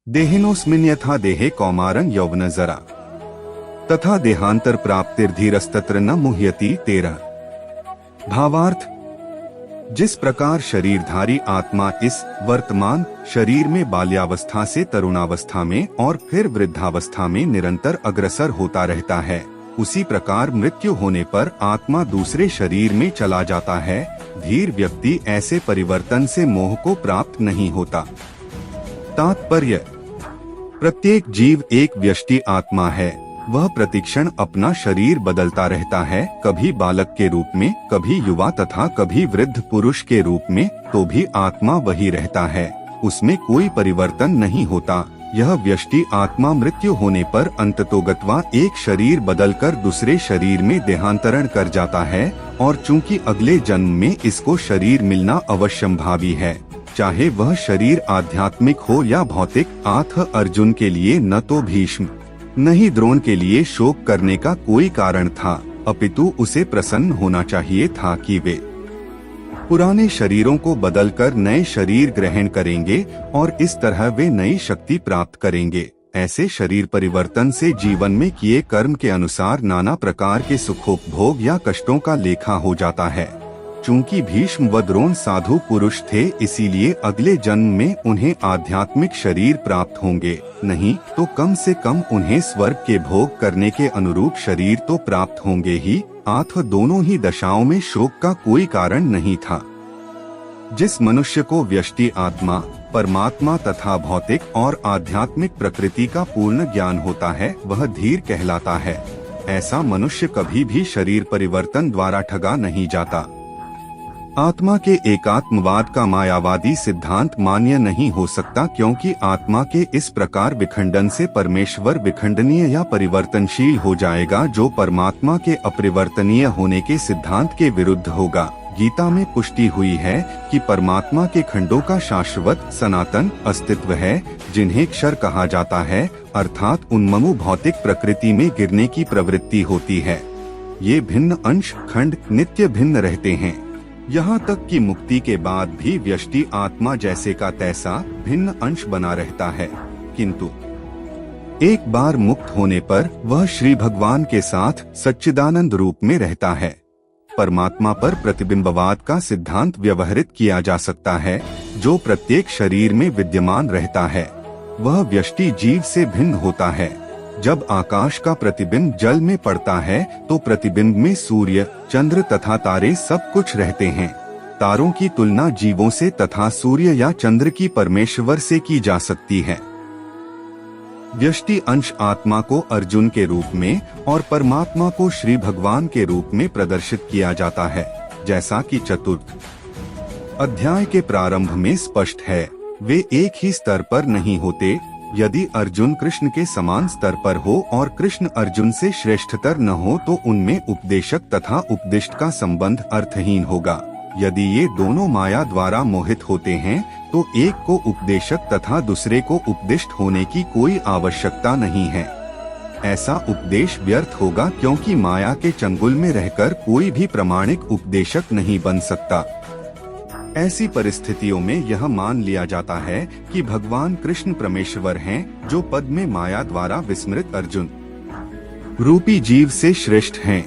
देहिनोस्मिन् यथा देहे कौमारं यौवन जरा तथा देहांतर प्राप्तिर्धीरस्तत्र न मुह्यति 13। भावार्थ, जिस प्रकार शरीरधारी आत्मा इस वर्तमान शरीर में बाल्यावस्था से तरुणावस्था में और फिर वृद्धावस्था में निरंतर अग्रसर होता रहता है, उसी प्रकार मृत्यु होने पर आत्मा दूसरे शरीर में चला जाता है। धीर व्यक्ति ऐसे परिवर्तन से मोह को प्राप्त नहीं होता। तात्पर्य, प्रत्येक जीव एक व्यष्टि आत्मा है। वह प्रतिक्षण अपना शरीर बदलता रहता है, कभी बालक के रूप में, कभी युवा तथा कभी वृद्ध पुरुष के रूप में, तो भी आत्मा वही रहता है, उसमें कोई परिवर्तन नहीं होता। यह व्यष्टि आत्मा मृत्यु होने पर अंततोगत्वा एक शरीर बदलकर दूसरे शरीर में देहांतरण कर जाता है, और चूंकि अगले जन्म में इसको शरीर मिलना अवश्यंभावी है, चाहे वह शरीर आध्यात्मिक हो या भौतिक। आथ अर्जुन के लिए न तो भीष्म नहीं द्रोण के लिए शोक करने का कोई कारण था, अपितु उसे प्रसन्न होना चाहिए था कि वे पुराने शरीरों को बदलकर नए शरीर ग्रहण करेंगे और इस तरह वे नई शक्ति प्राप्त करेंगे। ऐसे शरीर परिवर्तन से जीवन में किए कर्म के अनुसार नाना प्रकार के सुखोपभोग या कष्टों का लेखा हो जाता है। चूंकि भीष्म व द्रोण साधु पुरुष थे, इसीलिए अगले जन्म में उन्हें आध्यात्मिक शरीर प्राप्त होंगे, नहीं तो कम से कम उन्हें स्वर्ग के भोग करने के अनुरूप शरीर तो प्राप्त होंगे ही। आथ दोनों ही दशाओं में शोक का कोई कारण नहीं था। जिस मनुष्य को व्यष्टि आत्मा, परमात्मा तथा भौतिक और आध्यात्मिक प्रकृति का पूर्ण ज्ञान होता है, वह धीर कहलाता है। ऐसा मनुष्य कभी भी शरीर परिवर्तन द्वारा ठगा नहीं जाता। आत्मा के एकात्मवाद का मायावादी सिद्धांत मान्य नहीं हो सकता, क्योंकि आत्मा के इस प्रकार विखंडन से परमेश्वर विखंडनीय या परिवर्तनशील हो जाएगा, जो परमात्मा के अपरिवर्तनीय होने के सिद्धांत के विरुद्ध होगा। गीता में पुष्टि हुई है कि परमात्मा के खंडों का शाश्वत सनातन अस्तित्व है, जिन्हें क्षर कहा जाता है, अर्थात उन्ममु भौतिक प्रकृति में गिरने की प्रवृत्ति होती है। ये भिन्न अंश खंड नित्य भिन्न रहते हैं, यहाँ तक कि मुक्ति के बाद भी व्यष्टि आत्मा जैसे का तैसा भिन्न अंश बना रहता है, किंतु एक बार मुक्त होने पर वह श्री भगवान के साथ सच्चिदानंद रूप में रहता है। परमात्मा पर प्रतिबिंबवाद का सिद्धांत व्यवहारित किया जा सकता है, जो प्रत्येक शरीर में विद्यमान रहता है। वह व्यष्टि जीव से भिन्न होता है। जब आकाश का प्रतिबिंब जल में पड़ता है, तो प्रतिबिंब में सूर्य, चंद्र तथा तारे सब कुछ रहते हैं। तारों की तुलना जीवों से तथा सूर्य या चंद्र की परमेश्वर से की जा सकती है। व्यष्टि अंश आत्मा को अर्जुन के रूप में और परमात्मा को श्री भगवान के रूप में प्रदर्शित किया जाता है, जैसा कि चतुर्थ अध्याय के प्रारंभ में स्पष्ट है। वे एक ही स्तर पर नहीं होते। यदि अर्जुन कृष्ण के समान स्तर पर हो और कृष्ण अर्जुन से श्रेष्ठतर न हो, तो उनमें उपदेशक तथा उपदिष्ट का संबंध अर्थहीन होगा। यदि ये दोनों माया द्वारा मोहित होते हैं, तो एक को उपदेशक तथा दूसरे को उपदिष्ट होने की कोई आवश्यकता नहीं है। ऐसा उपदेश व्यर्थ होगा, क्योंकि माया के चंगुल में रहकर कोई भी प्रामाणिक उपदेशक नहीं बन सकता। ऐसी परिस्थितियों में यह मान लिया जाता है कि भगवान कृष्ण परमेश्वर हैं, जो पद में माया द्वारा विस्मृत अर्जुन रूपी जीव से श्रेष्ठ हैं।